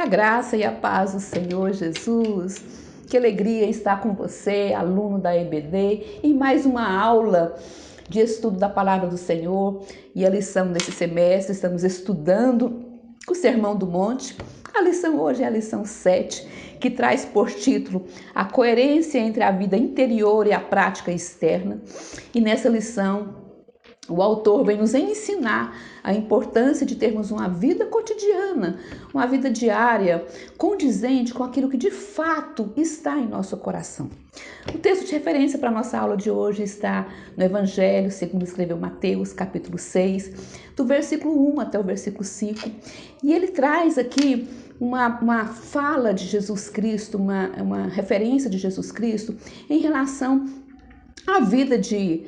A graça e a paz do Senhor Jesus. Que alegria estar com você, aluno da EBD, em mais uma aula de estudo da Palavra do Senhor. E a lição desse semestre, estamos estudando o Sermão do Monte. A lição hoje é a lição 7, que traz por título a coerência entre a vida interior e a prática externa. E nessa lição, o autor vem nos ensinar a importância de termos uma vida cotidiana, uma vida diária, condizente com aquilo que de fato está em nosso coração. O texto de referência para a nossa aula de hoje está no Evangelho, segundo escreveu Mateus, capítulo 6, do versículo 1 até o versículo 5. E ele traz aqui uma fala de Jesus Cristo, uma referência de Jesus Cristo em relação à vida de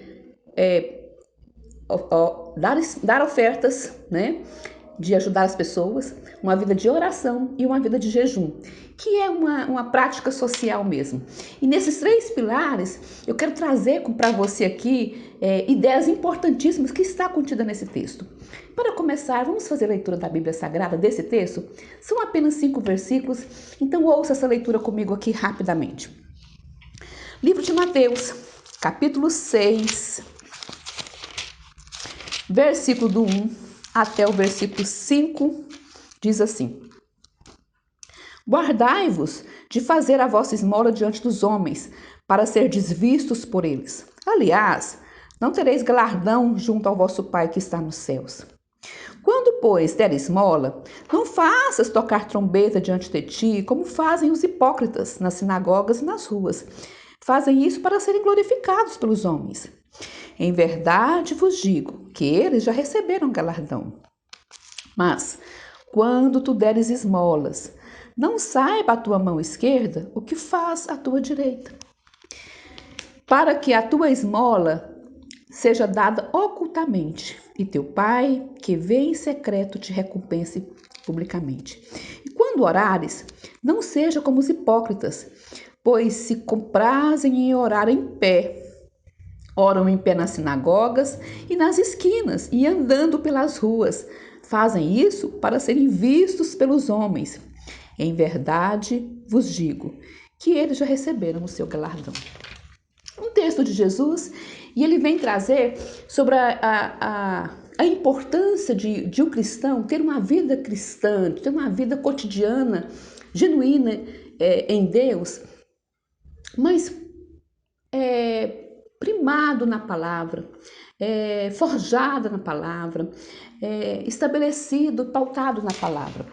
dar ofertas, né, de ajudar as pessoas, uma vida de oração e uma vida de jejum, que é uma prática social mesmo. E nesses três pilares, eu quero trazer para você aqui ideias importantíssimas que está contida nesse texto. Para começar, vamos fazer a leitura da Bíblia Sagrada desse texto? São apenas 5 versículos, então ouça essa leitura comigo aqui rapidamente. Livro de Mateus, capítulo 6, versículo do 1 até o versículo 5, diz assim: Guardai-vos de fazer a vossa esmola diante dos homens, para serdes vistos por eles. Aliás, não tereis galardão junto ao vosso Pai que está nos céus. Quando, pois, der esmola, não faças tocar trombeta diante de ti, como fazem os hipócritas nas sinagogas e nas ruas. Fazem isso para serem glorificados pelos homens. Em verdade vos digo que eles já receberam galardão. Mas, quando tu deres esmolas, não saiba a tua mão esquerda o que faz a tua direita, para que a tua esmola seja dada ocultamente, e teu Pai, que vê em secreto, te recompense publicamente. E quando orares, não seja como os hipócritas, pois se comprazem em orar em pé. Oram em pé nas sinagogas e nas esquinas e andando pelas ruas. Fazem isso para serem vistos pelos homens. Em verdade vos digo que eles já receberam o seu galardão. Um texto de Jesus, e ele vem trazer sobre a importância de um cristão ter uma vida cristã, ter uma vida cotidiana, genuína em Deus, mas primado na palavra, forjado na palavra, estabelecido, pautado na palavra.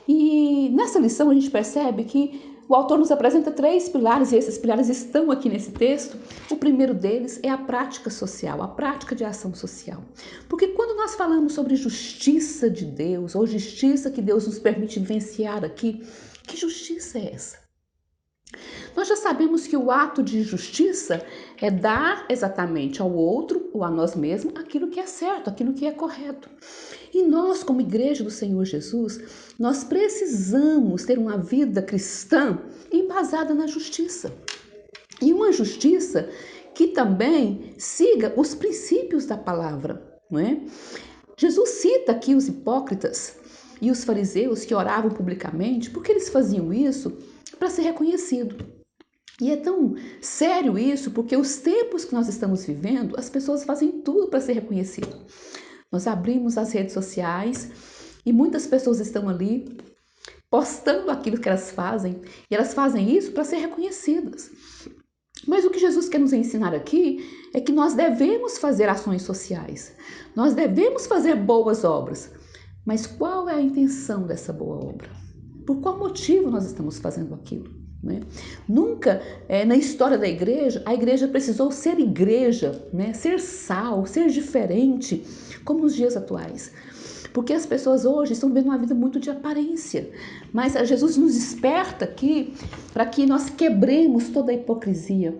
E nessa lição a gente percebe que o autor nos apresenta 3 pilares, e esses pilares estão aqui nesse texto. O primeiro deles é a prática social, a prática de ação social. Porque quando nós falamos sobre justiça de Deus, ou justiça que Deus nos permite vivenciar aqui, que justiça é essa? Nós já sabemos que o ato de justiça é dar exatamente ao outro ou a nós mesmos aquilo que é certo, aquilo que é correto. E nós, como Igreja do Senhor Jesus, nós precisamos ter uma vida cristã embasada na justiça. E uma justiça que também siga os princípios da palavra, não é? Jesus cita aqui os hipócritas e os fariseus que oravam publicamente, porque eles faziam isso para ser reconhecido. E é tão sério isso, porque os tempos que nós estamos vivendo, as pessoas fazem tudo para ser reconhecido. Nós abrimos as redes sociais e muitas pessoas estão ali postando aquilo que elas fazem, e elas fazem isso para ser reconhecidas. Mas o que Jesus quer nos ensinar aqui é que nós devemos fazer ações sociais, nós devemos fazer boas obras. Mas qual é a intenção dessa boa obra? Por qual motivo nós estamos fazendo aquilo? Né? Nunca na história da igreja, a igreja precisou ser igreja, né? Ser sal, ser diferente, como nos dias atuais. Porque as pessoas hoje estão vivendo uma vida muito de aparência. Mas Jesus nos desperta aqui para que nós quebremos toda a hipocrisia.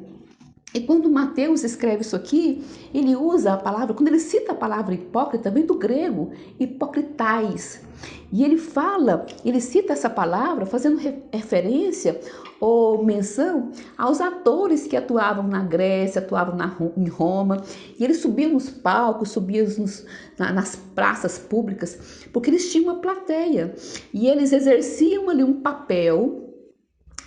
E quando Mateus escreve isso aqui, ele usa a palavra, quando ele cita a palavra hipócrita, vem do grego, hipocritais. E ele fala, ele cita essa palavra fazendo referência ou menção aos atores que atuavam na Grécia, atuavam em Roma. E eles subiam nos palcos, subiam nas praças públicas, porque eles tinham uma plateia. E eles exerciam ali um papel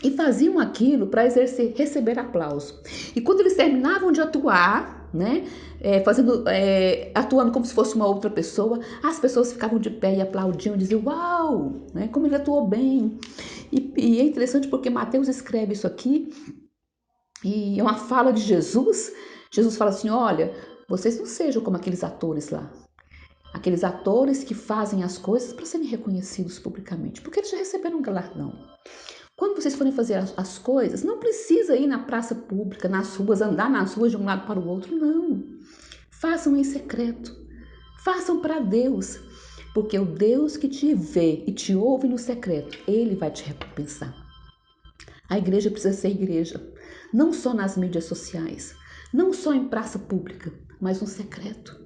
e faziam aquilo para receber aplauso. E quando eles terminavam de atuar, né, atuando como se fosse uma outra pessoa, as pessoas ficavam de pé e aplaudiam e diziam, uau, né, como ele atuou bem. E é interessante porque Mateus escreve isso aqui, e é uma fala de Jesus. Jesus fala assim, olha, vocês não sejam como aqueles atores lá. Aqueles atores que fazem as coisas para serem reconhecidos publicamente, porque eles já receberam um galardão. Quando vocês forem fazer as coisas, não precisa ir na praça pública, nas ruas, andar nas ruas de um lado para o outro, não. Façam em secreto. Façam para Deus, porque o Deus que te vê e te ouve no secreto, Ele vai te recompensar. A igreja precisa ser igreja, não só nas mídias sociais, não só em praça pública, mas no secreto.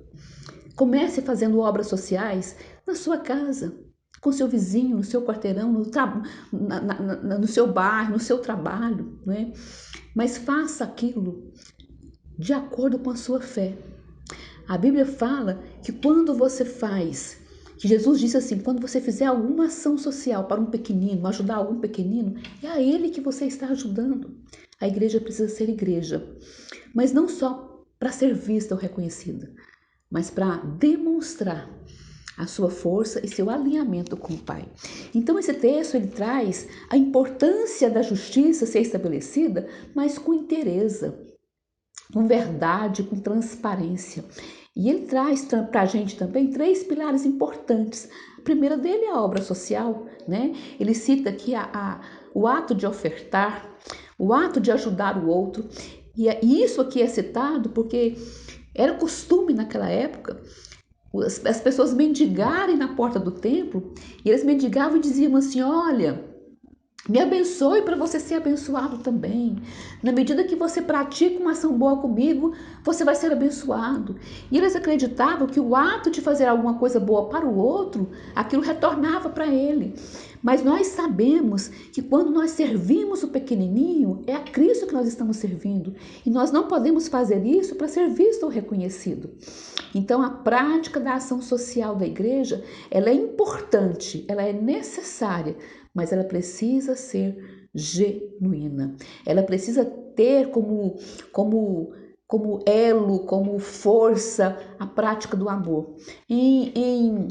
Comece fazendo obras sociais na sua casa, com seu vizinho, no seu quarteirão, no seu bairro, no seu trabalho, né? Mas faça aquilo de acordo com a sua fé. A Bíblia fala que quando você faz, que Jesus disse assim, quando você fizer alguma ação social para um pequenino, ajudar algum pequenino, é a ele que você está ajudando. A igreja precisa ser igreja, mas não só para ser vista ou reconhecida, mas para demonstrar a sua força e seu alinhamento com o Pai. Então esse texto ele traz a importância da justiça ser estabelecida, mas com inteireza, com verdade, com transparência. E ele traz para a gente também 3 pilares importantes. A primeira dele é a obra social, né? Ele cita aqui o ato de ofertar, o ato de ajudar o outro. E isso aqui é citado porque era costume naquela época as pessoas mendigarem na porta do templo, e eles mendigavam e diziam assim, olha, me abençoe para você ser abençoado também. Na medida que você pratica uma ação boa comigo, você vai ser abençoado. E eles acreditavam que o ato de fazer alguma coisa boa para o outro, aquilo retornava para ele. Mas nós sabemos que quando nós servimos o pequenininho, é a Cristo que nós estamos servindo. E nós não podemos fazer isso para ser visto ou reconhecido. Então, a prática da ação social da igreja, ela é importante, ela é necessária, mas ela precisa ser genuína. Ela precisa ter como elo, como força, a prática do amor. Em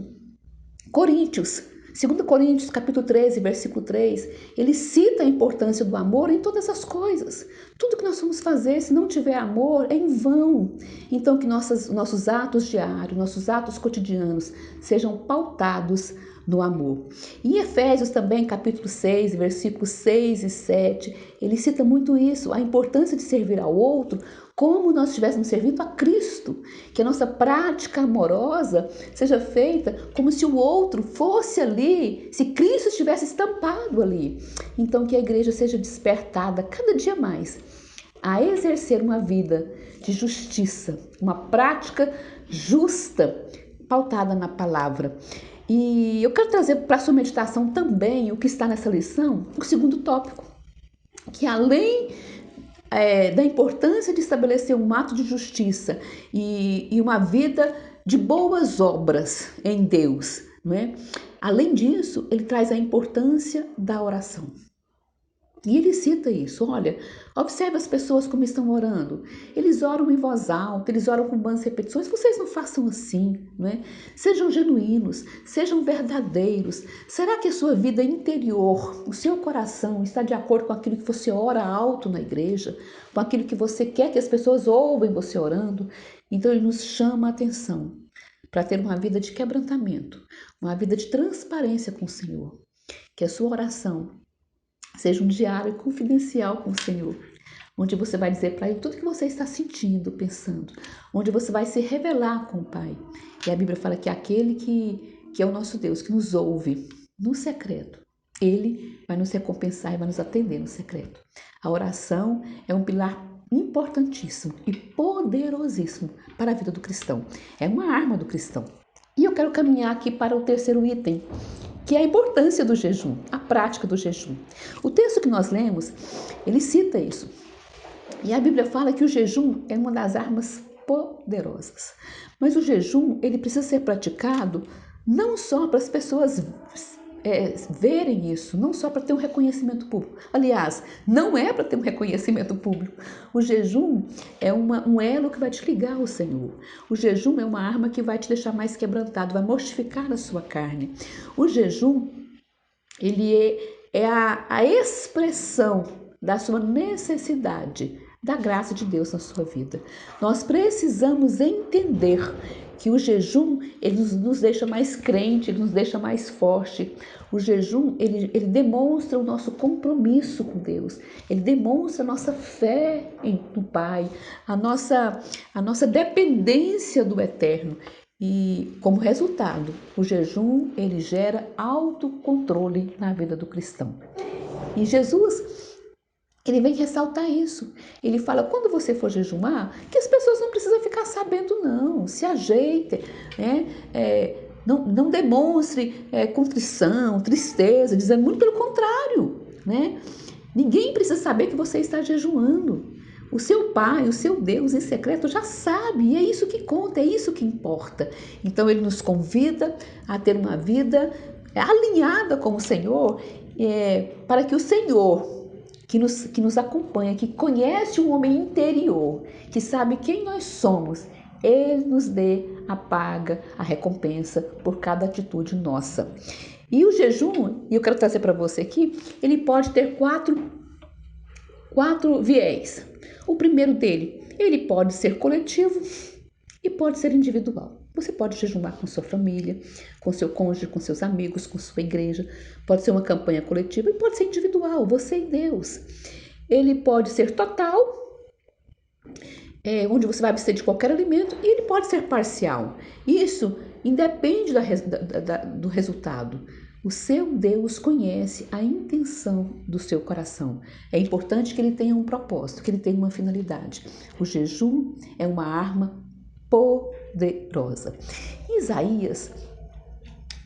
Coríntios, 2 Coríntios, capítulo 13, versículo 3, ele cita a importância do amor em todas as coisas. Tudo que nós vamos fazer, se não tiver amor, é em vão. Então, que nossos atos diários, nossos atos cotidianos sejam pautados no amor. Em Efésios também, capítulo 6, versículos 6 e 7, ele cita muito isso, a importância de servir ao outro como nós estivéssemos servindo a Cristo, que a nossa prática amorosa seja feita como se o outro fosse ali, se Cristo estivesse estampado ali. Então que a igreja seja despertada cada dia mais a exercer uma vida de justiça, uma prática justa, pautada na palavra. E eu quero trazer para a sua meditação também o que está nessa lição, o segundo tópico, que além da importância de estabelecer um ato de justiça e uma vida de boas obras em Deus, não é? Além disso, ele traz a importância da oração. E ele cita isso, olha, observe as pessoas como estão orando. Eles oram em voz alta, eles oram com boas repetições. Vocês não façam assim, né? Sejam genuínos, sejam verdadeiros. Será que a sua vida interior, o seu coração está de acordo com aquilo que você ora alto na igreja? Com aquilo que você quer que as pessoas ouvem você orando? Então ele nos chama a atenção para ter uma vida de quebrantamento, uma vida de transparência com o Senhor. Que a sua oração seja um diário confidencial com o Senhor, onde você vai dizer para Ele tudo que você está sentindo, pensando, onde você vai se revelar com o Pai. E a Bíblia fala que aquele que é o nosso Deus, que nos ouve no secreto, Ele vai nos recompensar e vai nos atender no secreto. A oração é um pilar importantíssimo e poderosíssimo para a vida do cristão. É uma arma do cristão. E eu quero caminhar aqui para o terceiro item, que é a importância do jejum, a prática do jejum. O texto que nós lemos, ele cita isso. E a Bíblia fala que o jejum é uma das armas poderosas. Mas o jejum, ele precisa ser praticado não só para as pessoas verem isso, não só para ter um reconhecimento público. Aliás, não é para ter um reconhecimento público. O jejum é um elo que vai te ligar ao Senhor. O jejum é uma arma que vai te deixar mais quebrantado, vai mortificar a sua carne. O jejum, ele é a expressão da sua necessidade da graça de Deus na sua vida. Nós precisamos entender que o jejum, ele nos deixa mais crente, ele nos deixa mais forte. O jejum, ele demonstra o nosso compromisso com Deus, ele demonstra a nossa fé no Pai, a nossa dependência do Eterno. E, como resultado, o jejum, ele gera autocontrole na vida do cristão. E Jesus, ele vem ressaltar isso. Ele fala, quando você for jejuar, que as pessoas não precisam ficar sabendo não, se ajeitem, né? Não demonstre contrição, tristeza, dizendo muito pelo contrário, né? Ninguém precisa saber que você está jejuando. O seu Pai, o seu Deus em secreto já sabe, e é isso que conta, é isso que importa. Então ele nos convida a ter uma vida alinhada com o Senhor, para que o Senhor, que nos acompanha, que conhece o homem interior, que sabe quem nós somos, ele nos dê a paga, a recompensa por cada atitude nossa. E o jejum, e eu quero trazer para você aqui, ele pode ter quatro viés. O primeiro dele, ele pode ser coletivo e pode ser individual. Você pode jejuar com sua família, com seu cônjuge, com seus amigos, com sua igreja. Pode ser uma campanha coletiva e pode ser individual, você e Deus. Ele pode ser total, onde você vai abster de qualquer alimento, e ele pode ser parcial. Isso independe do resultado. O seu Deus conhece a intenção do seu coração. É importante que ele tenha um propósito, que ele tenha uma finalidade. O jejum é uma arma poderosa. Isaías,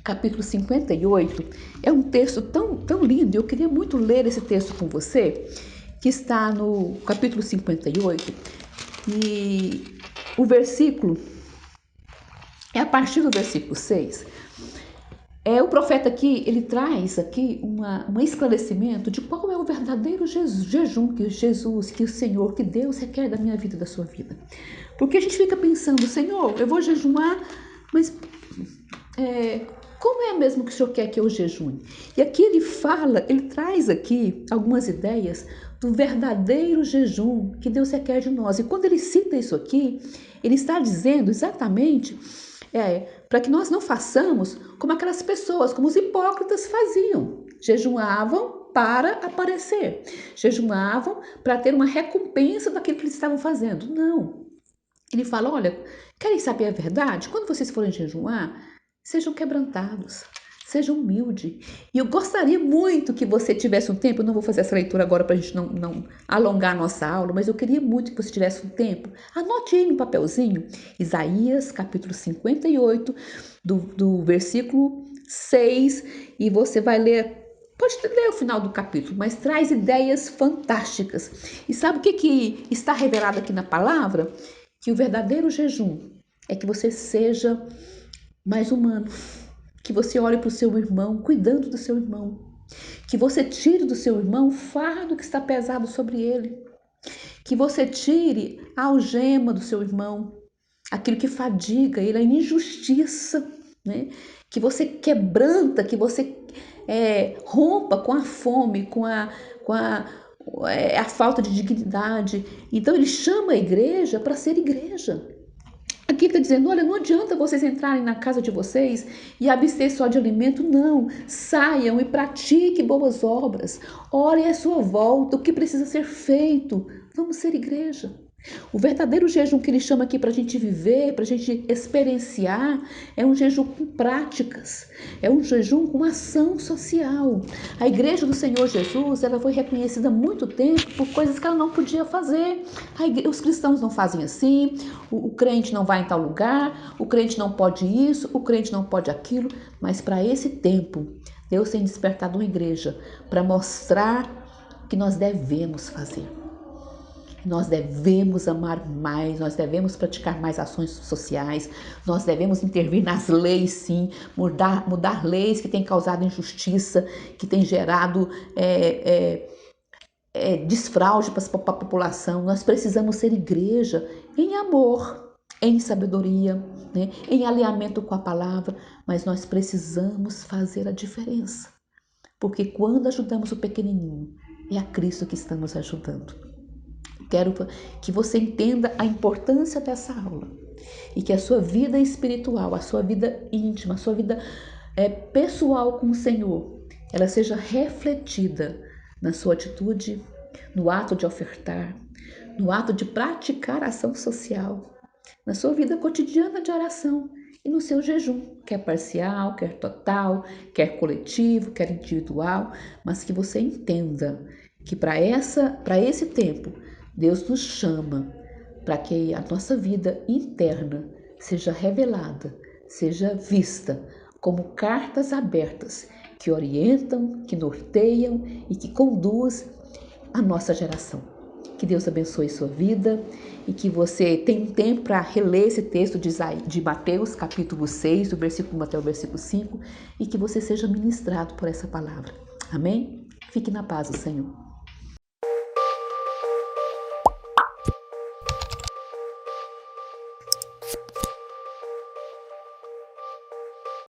capítulo 58, é um texto tão lindo, eu queria muito ler esse texto com você, que está no capítulo 58, e o versículo, a partir do versículo 6, o profeta aqui, ele traz aqui um esclarecimento de qual é o verdadeiro jejum que Jesus, que o Senhor, que Deus requer da minha vida e da sua vida. Porque a gente fica pensando, Senhor, eu vou jejuar, mas como é mesmo que o Senhor quer que eu jejue? E aqui ele traz aqui algumas ideias do verdadeiro jejum que Deus requer de nós. E quando ele cita isso aqui, ele está dizendo exatamente para que nós não façamos como aquelas pessoas, como os hipócritas faziam. Jejuavam para aparecer, jejuavam para ter uma recompensa daquilo que eles estavam fazendo. Não. Ele fala, olha, querem saber a verdade? Quando vocês forem jejuar, sejam quebrantados, sejam humildes. E eu gostaria muito que você tivesse um tempo, eu não vou fazer essa leitura agora para a gente não alongar a nossa aula, mas eu queria muito que você tivesse um tempo. Anote aí no papelzinho, Isaías, capítulo 58, do versículo 6, e você vai ler, pode ler o final do capítulo, mas traz ideias fantásticas. E sabe o que está revelado aqui na palavra? Que o verdadeiro jejum é que você seja mais humano, que você olhe para o seu irmão, cuidando do seu irmão, que você tire do seu irmão o fardo que está pesado sobre ele, que você tire a algema do seu irmão, aquilo que fadiga ele, a injustiça, né? Que você quebranta, que você rompa com a fome, com a falta de dignidade. Então ele chama a igreja para ser igreja. Aqui está dizendo, olha, não adianta vocês entrarem na casa de vocês e abster só de alimento, não. Saiam e pratiquem boas obras. Olhem à sua volta o que precisa ser feito. Vamos ser igreja. O verdadeiro jejum que ele chama aqui para a gente viver, para a gente experienciar, é um jejum com práticas, é um jejum com ação social. A igreja do Senhor Jesus, ela foi reconhecida há muito tempo por coisas que ela não podia fazer. Os cristãos não fazem assim, o crente não vai em tal lugar, o crente não pode isso, o crente não pode aquilo, mas para esse tempo, Deus tem despertado uma igreja para mostrar o que nós devemos fazer. Nós devemos amar mais, nós devemos praticar mais ações sociais, nós devemos intervir nas leis, sim, mudar leis que têm causado injustiça, que têm gerado desfraude para a população. Nós precisamos ser igreja em amor, em sabedoria, né? Em alinhamento com a palavra, mas nós precisamos fazer a diferença, porque quando ajudamos o pequenininho, é a Cristo que estamos ajudando. Quero que você entenda a importância dessa aula e que a sua vida espiritual, a sua vida íntima, a sua vida pessoal com o Senhor, ela seja refletida na sua atitude, no ato de ofertar, no ato de praticar ação social, na sua vida cotidiana de oração e no seu jejum, quer parcial, quer total, quer coletivo, quer individual, mas que você entenda que para esse tempo, Deus nos chama para que a nossa vida interna seja revelada, seja vista como cartas abertas que orientam, que norteiam e que conduzem a nossa geração. Que Deus abençoe sua vida e que você tenha um tempo para reler esse texto de Mateus, capítulo 6, do versículo 1 até o versículo 5, e que você seja ministrado por essa palavra. Amém? Fique na paz do Senhor.